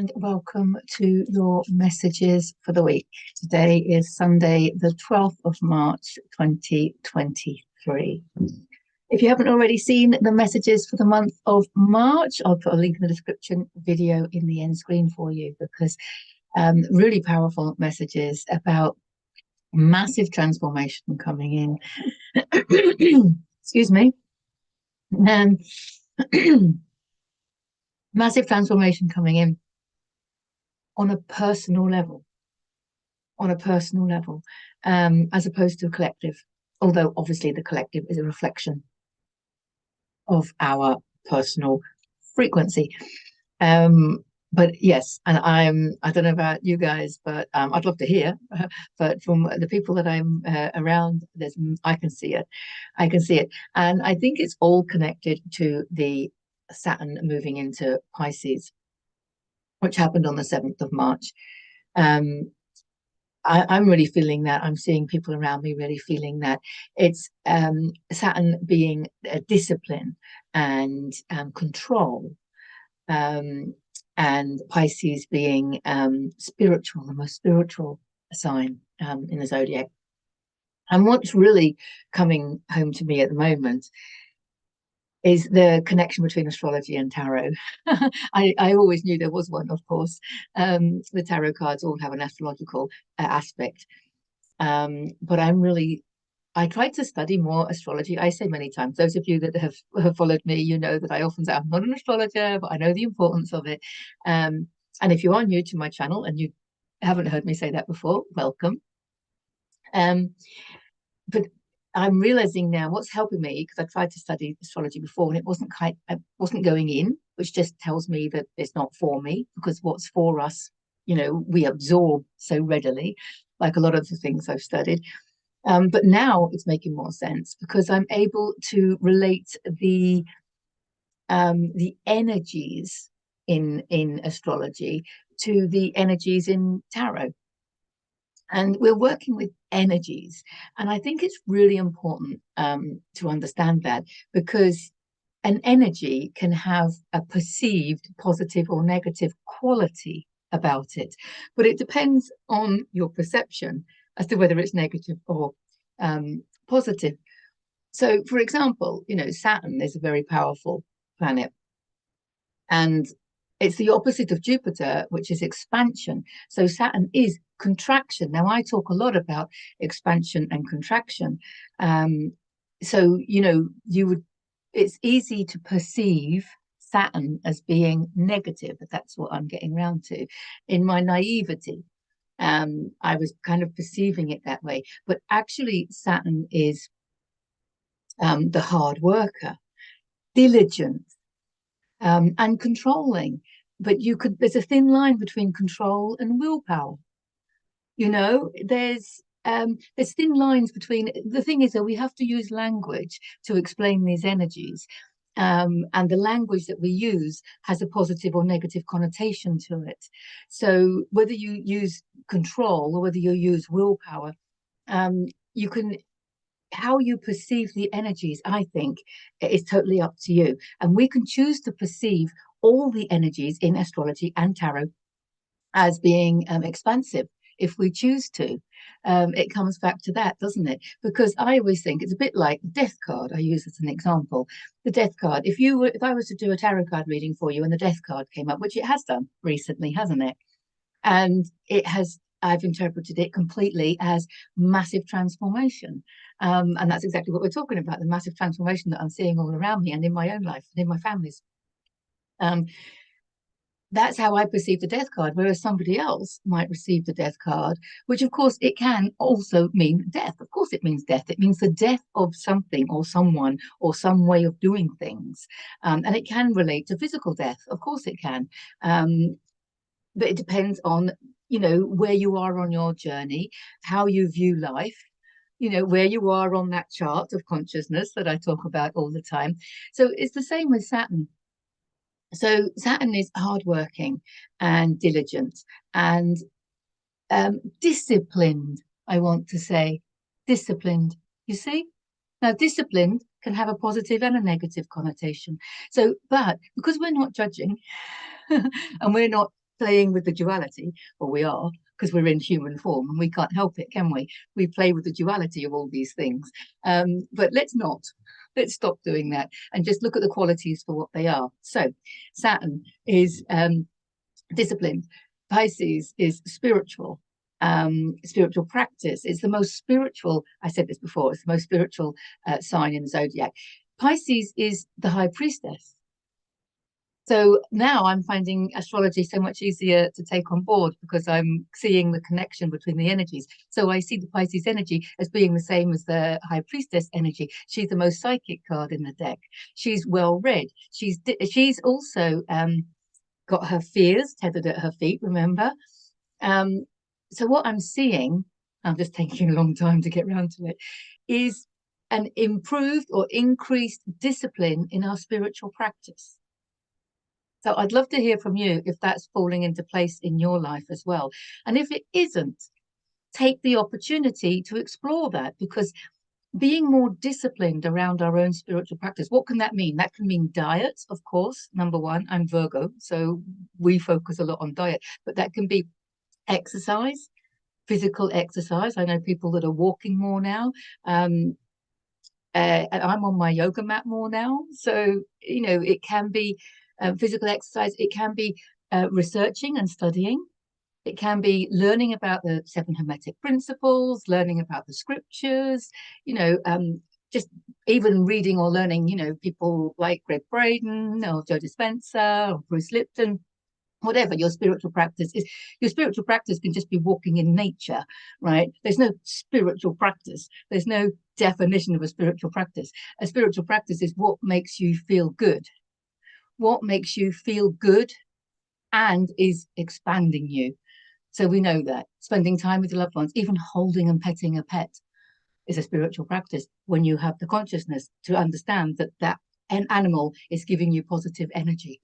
and welcome to your messages for the week. Today is Sunday, the 12th of March, 2023. If you haven't already seen the messages for the month of March, I'll put a link in the description, video in the end screen for you, because really powerful messages about massive transformation coming in. Excuse me. And massive transformation coming in on a personal level, as opposed to a collective, although obviously the collective is a reflection of our personal frequency. But yes, and I don't know about you guys, but I'd love to hear, but from the people that I'm around, I can see it. And I think it's all connected to the Saturn moving into Pisces, which happened on the 7th of March. I'm really feeling that. I'm seeing people around me really feeling that. It's Saturn being discipline and control, and Pisces being spiritual, the most spiritual sign in the zodiac. And what's really coming home to me at the moment is the connection between astrology and tarot. I always knew there was one, of course. The tarot cards all have an astrological aspect. But I tried to study more astrology. I say many times, those of you that have followed me, you know that I often say I'm not an astrologer, but I know the importance of it. And if you are new to my channel and you haven't heard me say that before, welcome. But I'm realizing now what's helping me, because I tried to study astrology before and it wasn't going in, which just tells me that it's not for me, because what's for us, we absorb so readily, like a lot of the things I've studied. But now it's making more sense, because I'm able to relate the energies in astrology to the energies in tarot. And we're working with energies. And I think it's really important to understand that, because an energy can have a perceived positive or negative quality about it. But it depends on your perception as to whether it's negative or positive. So, for example, Saturn is a very powerful planet. And it's the opposite of Jupiter, which is expansion. So Saturn is contraction. Now, I talk a lot about expansion and contraction. So, it's easy to perceive Saturn as being negative. That's what I'm getting around to. In my naivety, I was kind of perceiving it that way. But actually, Saturn is the hard worker, diligent, and controlling. But there's a thin line between control and willpower. There's thin lines between. The thing is that we have to use language to explain these energies, and the language that we use has a positive or negative connotation to it. So whether you use control or whether you use willpower, how you perceive the energies, I think, is totally up to you. And we can choose to perceive all the energies in astrology and tarot as being expansive if we choose to. It comes back to that, doesn't it? Because I always think it's a bit like the death card. I use as an example. The death card. If I was to do a tarot card reading for you and the death card came up, which it has done recently, hasn't it? And I've interpreted it completely as massive transformation. And that's exactly what we're talking about, the massive transformation that I'm seeing all around me and in my own life and in my family's. That's how I perceive the death card, whereas somebody else might receive the death card, which of course it can also mean death. Of course it means death. It means the death of something or someone or some way of doing things. And it can relate to physical death. Of course it can. But it depends on, where you are on your journey, how you view life, where you are on that chart of consciousness that I talk about all the time. So it's the same with Saturn. So Saturn is hardworking and diligent and disciplined, I want to say. Disciplined, you see? Now, disciplined can have a positive and a negative connotation. So, but because we're not judging and we're not playing with the duality, or we are, because we're in human form and we can't help it, can we? We play with the duality of all these things. But let's not. Let's stop doing that and just look at the qualities for what they are. So Saturn is disciplined. Pisces is spiritual. Spiritual practice. It's the most spiritual, I said this before, it's the most spiritual sign in the zodiac. Pisces is the high priestess. So now I'm finding astrology so much easier to take on board because I'm seeing the connection between the energies. So I see the Pisces energy as being the same as the High Priestess energy. She's the most psychic card in the deck. She's well read. She's also got her fears tethered at her feet, remember? So what I'm seeing, I'm just taking a long time to get around to it, is an improved or increased discipline in our spiritual practice. So I'd love to hear from you if that's falling into place in your life as well. And if it isn't, take the opportunity to explore that, because being more disciplined around our own spiritual practice, what can that mean? That can mean diet, of course. Number one, I'm Virgo, so we focus a lot on diet, but that can be exercise, physical exercise. I know people that are walking more now. And I'm on my yoga mat more now. So, you know, it can be physical exercise. It can be researching and studying. It can be learning about the seven Hermetic principles, learning about the scriptures, you know, just even reading or learning, you know, people like Greg Braden or Joe Dispenza or Bruce Lipton. Whatever your spiritual practice is, your spiritual practice can just be walking in nature, right? There's no spiritual practice. There's no definition of a spiritual practice. A spiritual practice is what makes you feel good. What makes you feel good and is expanding you. So we know that spending time with your loved ones, even holding and petting a pet, is a spiritual practice when you have the consciousness to understand that that an animal is giving you positive energy.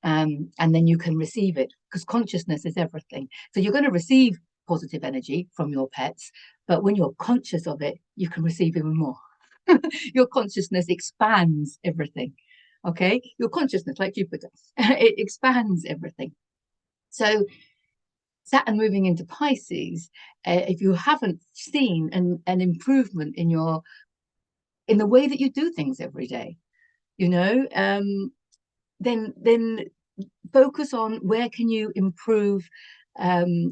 And then you can receive it, because consciousness is everything. So you're going to receive positive energy from your pets, but when you're conscious of it, you can receive even more. Your consciousness expands everything. Okay, your consciousness, like Jupiter, it expands everything. So Saturn moving into Pisces, if you haven't seen an improvement in the way that you do things every day, you know, then focus on where can you improve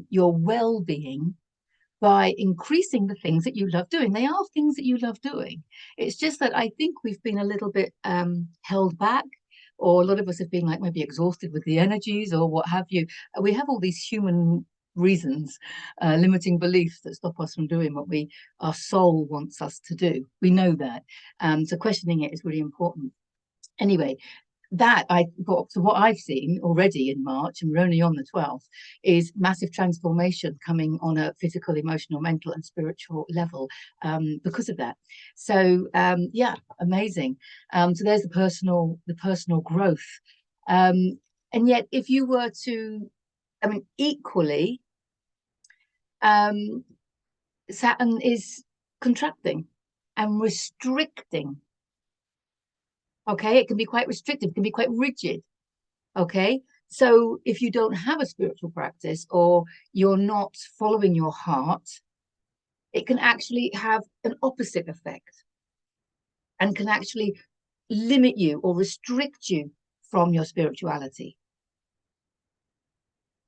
your well-being by increasing the things that you love doing. They are things that you love doing. It's just that I think we've been a little bit held back, or a lot of us have been like maybe exhausted with the energies or what have you. We have all these human reasons, limiting beliefs that stop us from doing what our soul wants us to do. We know that. So questioning it is really important. Anyway, so what I've seen already in March, and we're only on the 12th, is massive transformation coming on a physical, emotional, mental, and spiritual level because of that. So yeah, amazing. So there's the personal growth. And yet, if you were to, I mean, equally, Saturn is contracting and restricting. Okay, it can be quite restrictive, it can be quite rigid. Okay, so if you don't have a spiritual practice or you're not following your heart, it can actually have an opposite effect and can actually limit you or restrict you from your spirituality.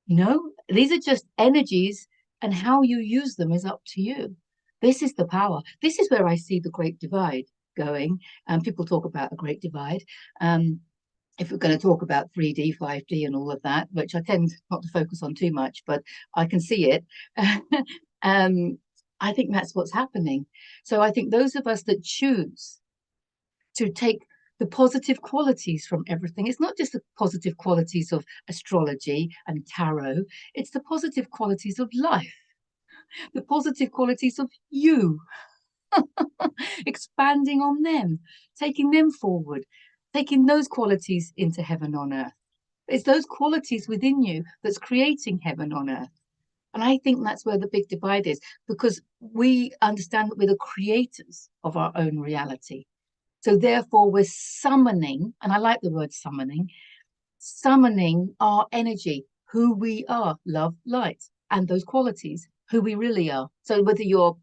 You know, these are just energies, and how you use them is up to you. This is the power. This is where I see the great divide going. And people talk about a great divide. If we're going to talk about 3D, 5D, and all of that, which I tend not to focus on too much, but I can see it. I think that's what's happening. So I think those of us that choose to take the positive qualities from everything, it's not just the positive qualities of astrology and tarot, it's the positive qualities of life, the positive qualities of you, expanding on them, taking them forward, taking those qualities into heaven on earth. It's those qualities within you that's creating heaven on earth. And I think that's where the big divide is, because we understand that we're the creators of our own reality. So therefore we're summoning, and I like the word summoning our energy who we are, love, light, and those qualities, who we really are. So whether you're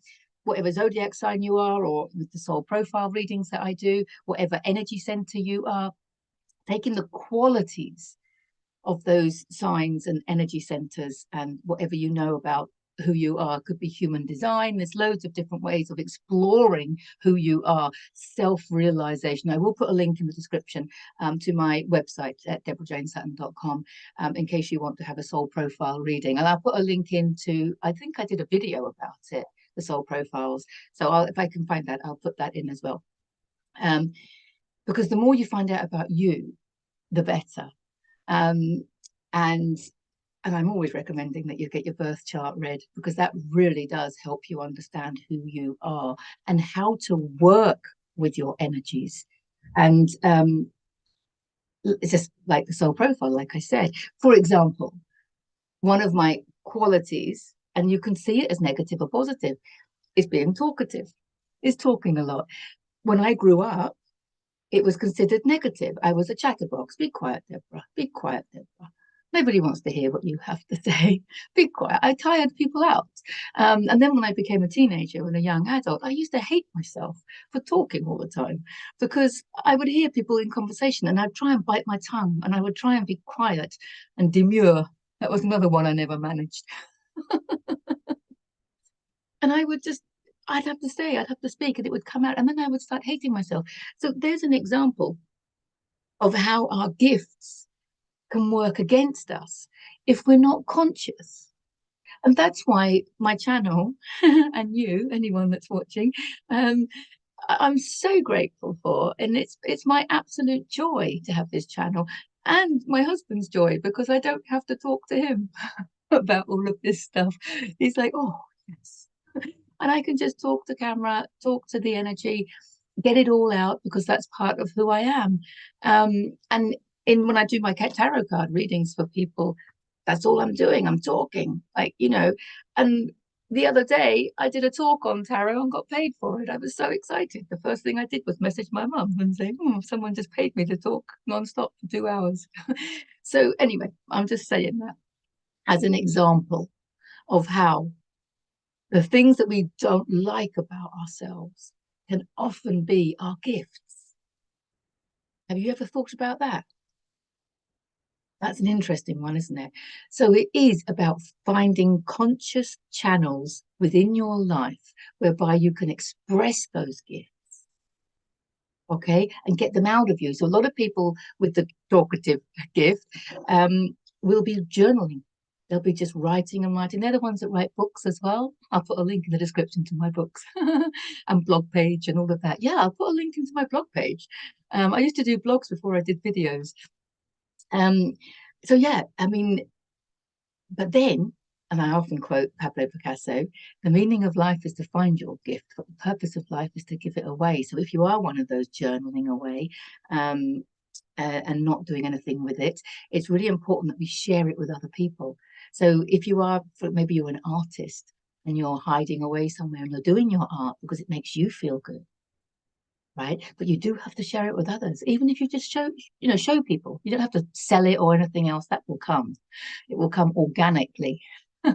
whatever zodiac sign you are, or with the soul profile readings that I do, whatever energy center you are, taking the qualities of those signs and energy centers and whatever you know about who you are. Could be human design. There's loads of different ways of exploring who you are. Self-realization. I will put a link in the description to my website at deborahjanesaturn.com in case you want to have a soul profile reading. And I'll put a link into, I think I did a video about it, the soul profiles. So if I can find that, I'll put that in as well. Because the more you find out about you, the better. And I'm always recommending that you get your birth chart read, because that really does help you understand who you are and how to work with your energies. And it's just like the soul profile, like I said. For example, one of my qualities, and you can see it as negative or positive, is being talkative, is talking a lot. When I grew up, it was considered negative. I was a chatterbox. Be quiet, Deborah. Be quiet, Deborah. Nobody wants to hear what you have to say. Be quiet. I tired people out. And then when I became a teenager and a young adult, I used to hate myself for talking all the time, because I would hear people in conversation and I'd try and bite my tongue and I would try and be quiet and demure. That was another one I never managed. And I would just, I'd have to say, I'd have to speak, and it would come out, and then I would start hating myself. So there's an example of how our gifts can work against us if we're not conscious. And that's why my channel and you, anyone that's watching, I'm so grateful for. And it's my absolute joy to have this channel, and my husband's joy, because I don't have to talk to him about all of this stuff. He's like, oh, yes. And I can just talk to camera, talk to the energy, get it all out, because that's part of who I am. And when I do my tarot card readings for people, that's all I'm doing. I'm talking, like, and the other day I did a talk on tarot and got paid for it. I was so excited. The first thing I did was message my mum and say, someone just paid me to talk nonstop for 2 hours. So anyway, I'm just saying that as an example of how the things that we don't like about ourselves can often be our gifts. Have you ever thought about that? That's an interesting one, isn't it? So it is about finding conscious channels within your life whereby you can express those gifts, okay, and get them out of you. So a lot of people with the talkative gift will be journaling. They'll be just writing and writing. They're the ones that write books as well. I'll put a link in the description to my books and blog page and all of that. Yeah, I'll put a link into my blog page. I used to do blogs before I did videos. So yeah, I mean, but then, and I often quote Pablo Picasso, the meaning of life is to find your gift, but the purpose of life is to give it away. So if you are one of those journaling away, and not doing anything with it, it's really important that we share it with other people. So if you are, maybe you're an artist and you're hiding away somewhere and you're doing your art because it makes you feel good, right? But you do have to share it with others, even if you just show people. You don't have to sell it or anything else. That will come. It will come organically. A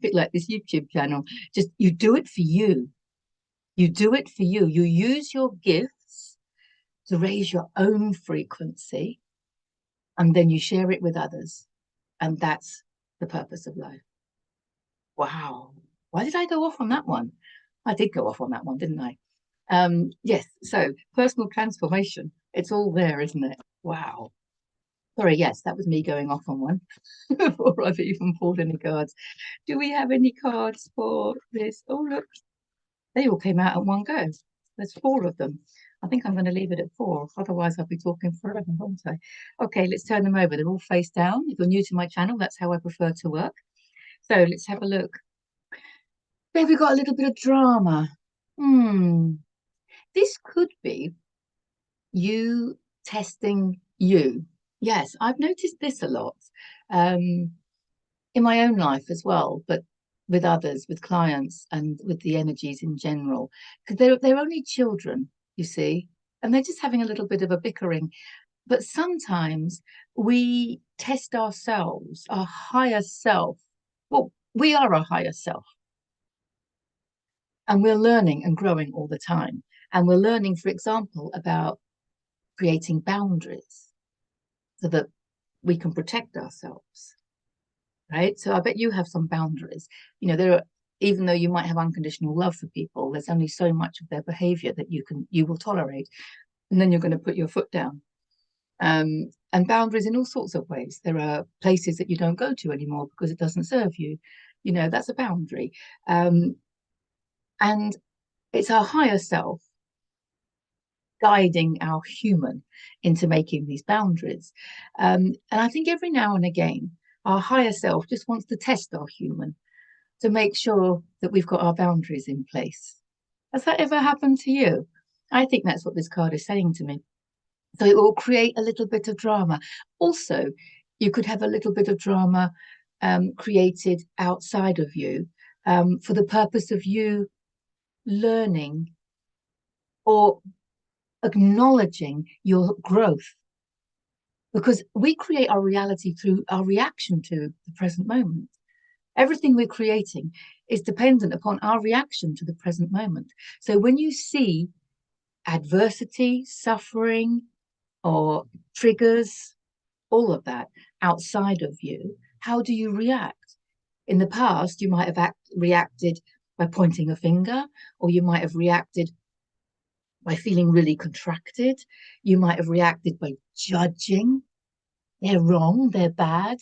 bit like this YouTube channel. Just you do it for you. You do it for you. You use your gifts to raise your own frequency, and then you share it with others. And that's the purpose of life. Wow. Why did I go off on that one? I did go off on that one, didn't I? Yes. So personal transformation. It's all there, isn't it? Wow. Sorry. Yes, that was me going off on one before I've even pulled any cards. Do we have any cards for this? Oh, look. They all came out at one go. There's 4 of them. I think I'm going to leave it at 4. Otherwise, I'll be talking forever, won't I? Okay, let's turn them over. They're all face down. If you're new to my channel, that's how I prefer to work. So let's have a look. There we got a little bit of drama. This could be you testing you. Yes, I've noticed this a lot in my own life as well, but with others, with clients, and with the energies in general, because they're only children, you see, and they're just having a little bit of a bickering. But sometimes we test ourselves, our higher self. Well, we are a higher self, and we're learning and growing all the time. And we're learning, for example, about creating boundaries so that we can protect ourselves, right? So I bet you have some boundaries. You know, there are, even though you might have unconditional love for people, there's only so much of their behavior that you will tolerate, and then you're going to put your foot down. And boundaries in all sorts of ways. There are places that you don't go to anymore because it doesn't serve you. You know, that's a boundary. And it's our higher self guiding our human into making these boundaries. And I think every now and again, our higher self just wants to test our human to make sure that we've got our boundaries in place. Has that ever happened to you? I think that's what this card is saying to me. So it will create a little bit of drama. Also, you could have a little bit of drama created outside of you for the purpose of you learning or acknowledging your growth. Because we create our reality through our reaction to the present moment. Everything we're creating is dependent upon our reaction to the present moment. So when you see adversity, suffering, or triggers, all of that outside of you, how do you react? In the past, you might have reacted by pointing a finger, or you might have reacted by feeling really contracted. You might have reacted by judging. They're wrong, they're bad,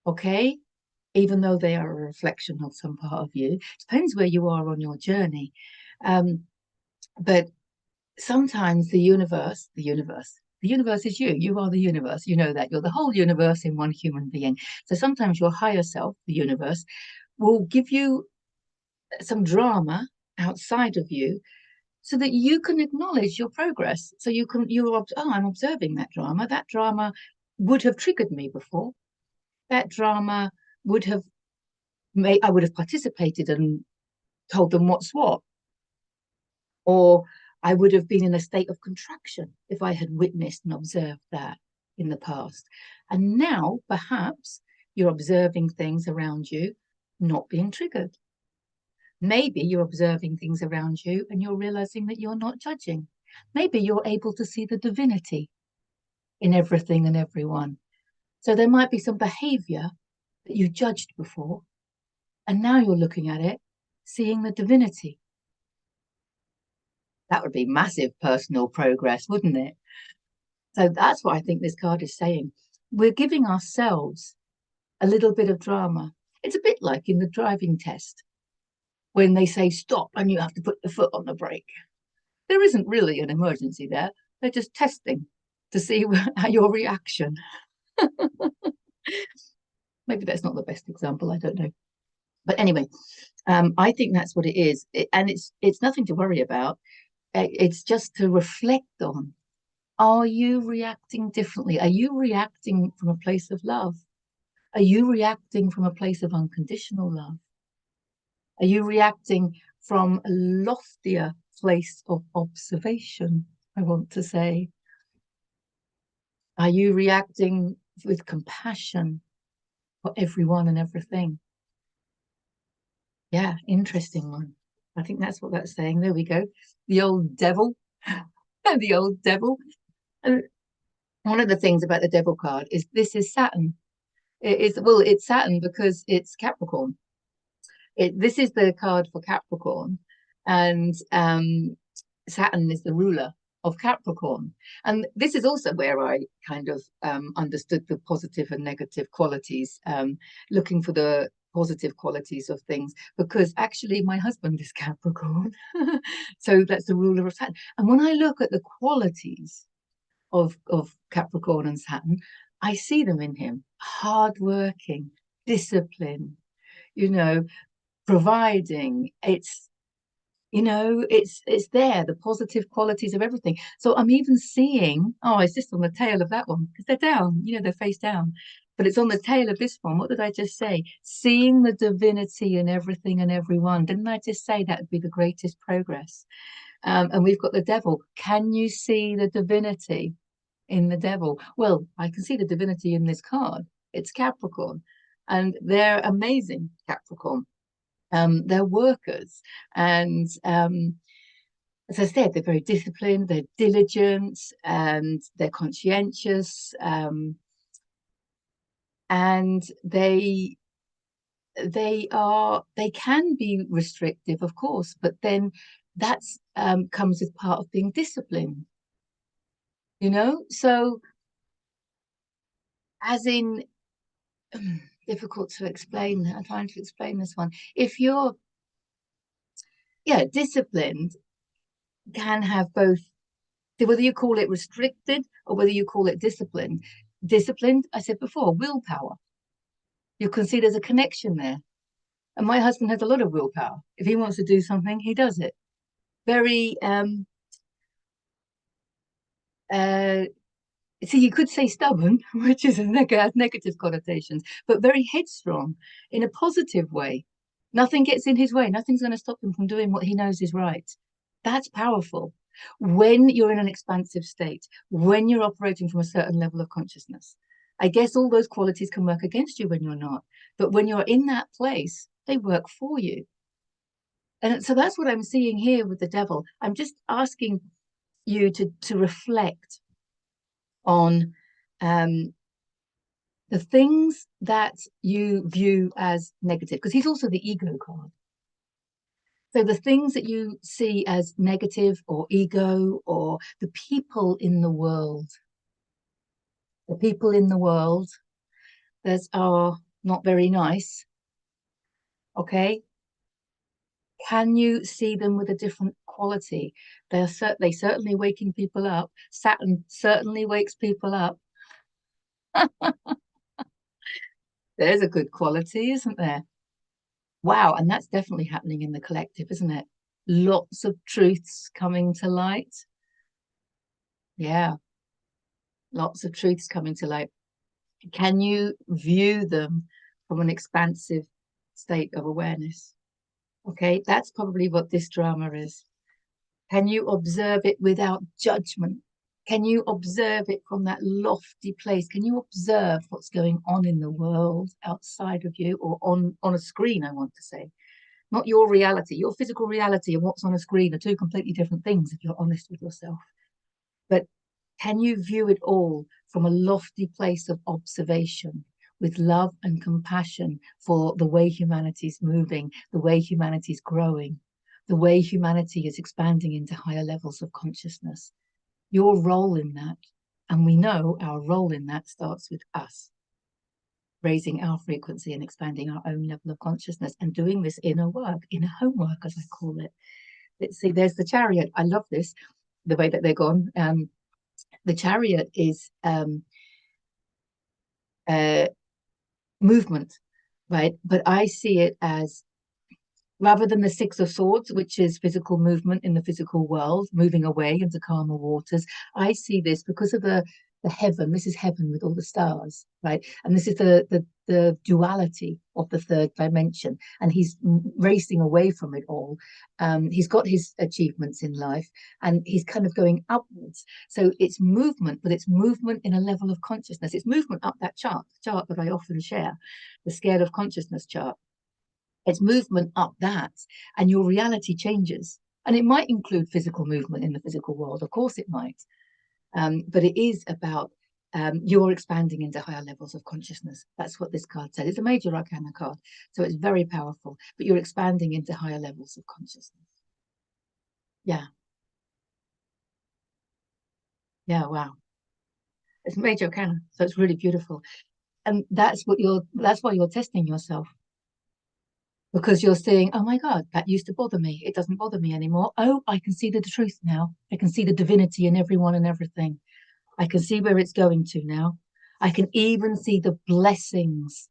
okay? Even though they are a reflection of some part of you. Depends where you are on your journey. But sometimes the universe is you. You are the universe. You know that. You're the whole universe in one human being. So sometimes your higher self, the universe, will give you some drama outside of you so that you can acknowledge your progress. So I'm observing that drama. That drama would have triggered me before. That drama would have I would have participated and told them what's what. Or I would have been in a state of contraction if I had witnessed and observed that in the past. And now, perhaps, you're observing things around you not being triggered. Maybe you're observing things around you and you're realizing that you're not judging. Maybe you're able to see the divinity in everything and everyone. So there might be some behavior that you judged before, and now you're looking at it, seeing the divinity. That would be massive personal progress, wouldn't it? So that's what I think this card is saying. We're giving ourselves a little bit of drama. It's a bit like in the driving test when they say stop and you have to put the foot on the brake. There isn't really an emergency there. They're just testing to see your reaction. Maybe that's not the best example. I don't know. But anyway, I think that's what it is. And it's nothing to worry about. It's just to reflect on. Are you reacting differently? Are you reacting from a place of love? Are you reacting from a place of unconditional love? Are you reacting from a loftier place of observation, I want to say? Are you reacting with compassion for everyone and everything? Yeah, interesting one. I think that's what that's saying. There we go. The old devil. The old devil. And one of the things about the devil card is this is Saturn. It's Saturn because it's Capricorn. This is the card for Capricorn, and Saturn is the ruler of Capricorn. And this is also where I kind of understood the positive and negative qualities, looking for the positive qualities of things, because actually my husband is Capricorn. So that's the ruler of Saturn. And when I look at the qualities of Capricorn and Saturn, I see them in him: hardworking, discipline, providing. It's there, the positive qualities of everything. So I'm even seeing, it's just on the tail of that one because they're down, they're face down, but it's on the tail of this one. What did I just say? Seeing the divinity in everything and everyone. Didn't I just say that would be the greatest progress? And we've got the devil. Can you see the divinity in the devil? Well, I can see the divinity in this card. It's Capricorn, and they're amazing, Capricorn. They're workers, and as I said, they're very disciplined, they're diligent, and they're conscientious, and they can be restrictive, of course, but then that's comes as part of being disciplined, so as in difficult to explain. I'm trying to explain this one. If you're disciplined, can have both, whether you call it restricted or whether you call it disciplined. Disciplined, I said before, willpower. You can see there's a connection there. And my husband has a lot of willpower. If he wants to do something, he does it. Very so you could say stubborn, which is has negative connotations, but very headstrong in a positive way. Nothing gets in his way. Nothing's going to stop him from doing what he knows is right. That's powerful. When you're in an expansive state, when you're operating from a certain level of consciousness, I guess all those qualities can work against you when you're not. But when you're in that place, they work for you. And so that's what I'm seeing here with the devil. I'm just asking you to reflect on the things that you view as negative, because he's also the ego card. So the things that you see as negative or ego, or the people in the world that are not very nice, okay? Can you see them with a different quality? They certainly waking people up. Saturn certainly wakes people up. There's a good quality, isn't there? Wow, and that's definitely happening in the collective, isn't it? Lots of truths coming to light. Yeah, lots of truths coming to light. Can you view them from an expansive state of awareness? Okay, that's probably what this drama is. Can you observe it without judgment? Can you observe it from that lofty place? Can you observe what's going on in the world outside of you, or on a screen, I want to say? Not your reality. Your physical reality and what's on a screen are two completely different things, if you're honest with yourself. But can you view it all from a lofty place of observation, with love and compassion for the way humanity's moving, the way humanity's growing, the way humanity is expanding into higher levels of consciousness? Your role in that, and we know our role in that, starts with us raising our frequency and expanding our own level of consciousness, and doing this inner work, inner homework, as I call it. Let's see, there's the Chariot. I love this, the way that they're gone. The Chariot is movement, right? But I see it as, rather than the Six of Swords, which is physical movement in the physical world, moving away into calmer waters, I see this because of the heaven. This is heaven with all the stars, right? And this is the duality of the third dimension. And he's racing away from it all. He's got his achievements in life, and he's kind of going upwards. So it's movement, but it's movement in a level of consciousness. It's movement up that chart that I often share, the Scale of Consciousness chart. It's movement up that, and your reality changes. And it might include physical movement in the physical world. Of course it might. But it is about you're expanding into higher levels of consciousness. That's what this card said. It's a major arcana card, so it's very powerful. But you're expanding into higher levels of consciousness. Yeah. Yeah, wow. It's a major arcana, so it's really beautiful. And that's why you're testing yourself. Because you're saying, oh my God, that used to bother me. It doesn't bother me anymore. Oh, I can see the truth now. I can see the divinity in everyone and everything. I can see where it's going to now. I can even see the blessings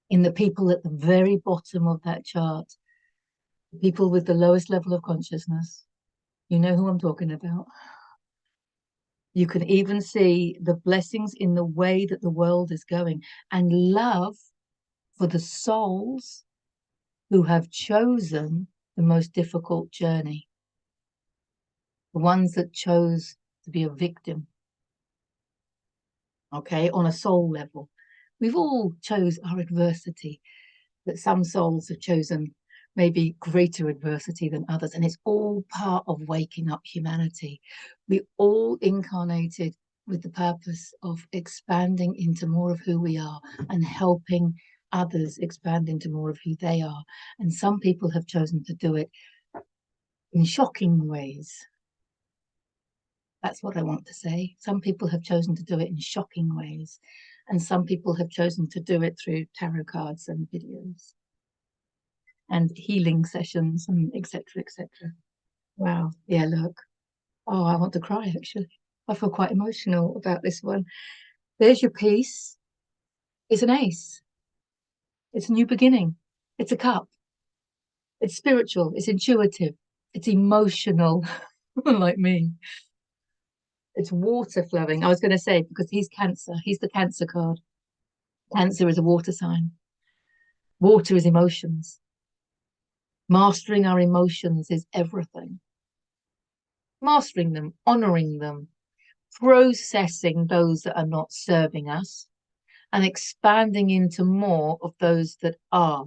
in the people at the very bottom of that chart, the people with the lowest level of consciousness. You know who I'm talking about. You can even see the blessings in the way that the world is going, and love for the souls who have chosen the most difficult journey, the ones that chose to be a victim. Okay, on a soul level. We've all chose our adversity, but some souls have chosen maybe greater adversity than others, and it's all part of waking up humanity. We all incarnated with the purpose of expanding into more of who we are and helping others expand into more of who they are. And some people have chosen to do it in shocking ways. That's what I want to say. Some people have chosen to do it in shocking ways, and some people have chosen to do it through tarot cards and videos and healing sessions and etc. etc. Wow. Yeah, look. Oh, I want to cry actually. I feel quite emotional about this one. There's your piece. It's an ace. It's a new beginning. It's a cup. It's spiritual. It's intuitive. It's emotional, like me. It's water flowing. I was going to say, because he's Cancer. He's the Cancer card. Cancer is a water sign. Water is emotions. Mastering our emotions is everything. Mastering them, honoring them, processing those that are not serving us, and expanding into more of those that are.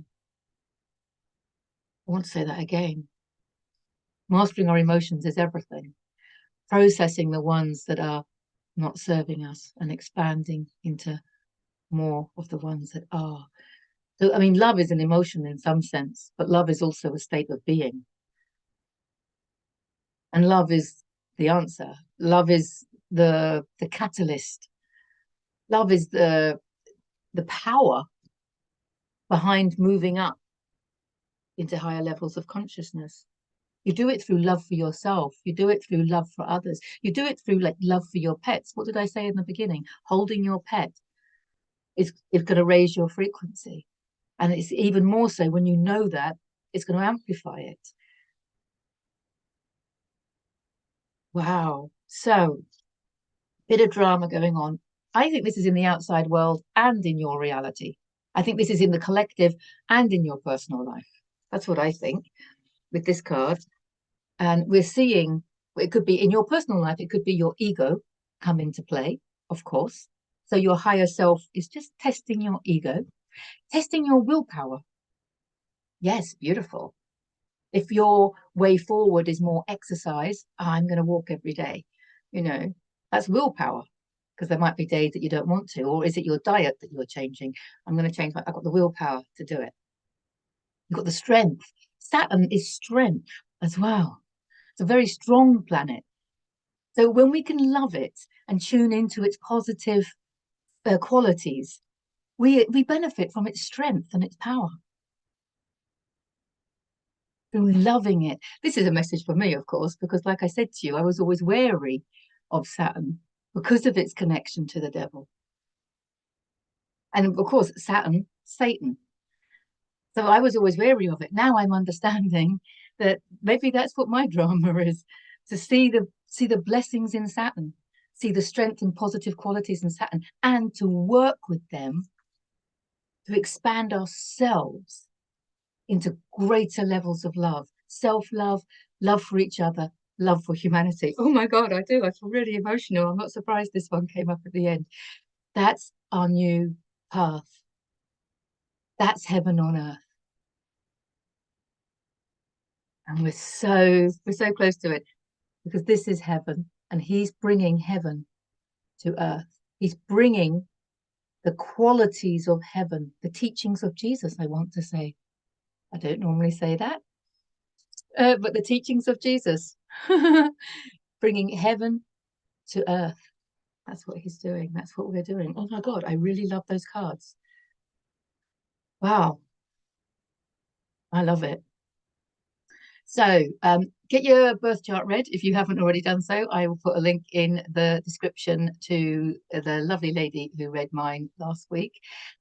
I want to say that again. Mastering our emotions is everything. Processing the ones that are not serving us and expanding into more of the ones that are. So, I mean, love is an emotion in some sense, but love is also a state of being. And love is the answer. Love is the catalyst. Love is the power behind moving up into higher levels of consciousness. You do it through love for yourself. You do it through love for others. You do it through like love for your pets. What did I say in the beginning? Holding your pet is going to raise your frequency. And it's even more so when you know that, it's going to amplify it. Wow. So, bit of drama going on. I think this is in the outside world and in your reality. I think this is in the collective and in your personal life. That's what I think with this card. And we're seeing, it could be in your personal life, it could be your ego come into play, of course. So your higher self is just testing your ego, testing your willpower. Yes, beautiful. If your way forward is more exercise, I'm going to walk every day, you know, that's willpower, because there might be days that you don't want to. Or is it your diet that you're changing? I'm going to change I've got the willpower to do it. You've got the strength. Saturn is strength as well. It's a very strong planet. So when we can love it and tune into its positive qualities, we benefit from its strength and its power. Through loving it. This is a message for me, of course, because like I said to you, I was always wary of Saturn because of its connection to the devil. And of course, Saturn, Satan. So I was always wary of it. Now I'm understanding that maybe that's what my drama is, to see the blessings in Saturn, see the strength and positive qualities in Saturn, and to work with them to expand ourselves into greater levels of love, self-love, love for each other, love for humanity. Oh my God, I do. I feel really emotional. I'm not surprised this one came up at the end. That's our new path. That's heaven on earth. And we're so close to it, because this is heaven, and he's bringing heaven to earth. He's bringing the qualities of heaven, the teachings of Jesus, I want to say. I don't normally say that, but the teachings of Jesus, bringing heaven to earth. That's what he's doing. That's what we're doing. Oh my God, I really love those cards. Wow. I love it. So get your birth chart read if you haven't already done so. I will put a link in the description to the lovely lady who read mine last week.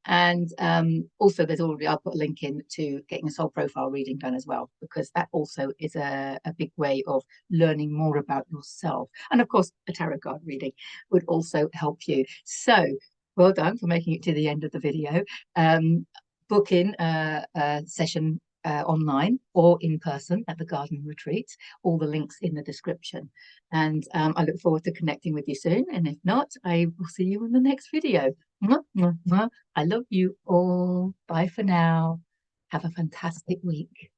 And also I'll put a link in to getting a soul profile reading done as well, because that also is a big way of learning more about yourself. And of course, a tarot card reading would also help you. So well done for making it to the end of the video. Book in a session online or in person at the garden retreat. All the links in the description. And I look forward to connecting with you soon. And if not, I will see you in the next video. Mwah, mwah, mwah. I love you all. Bye for now. Have a fantastic week.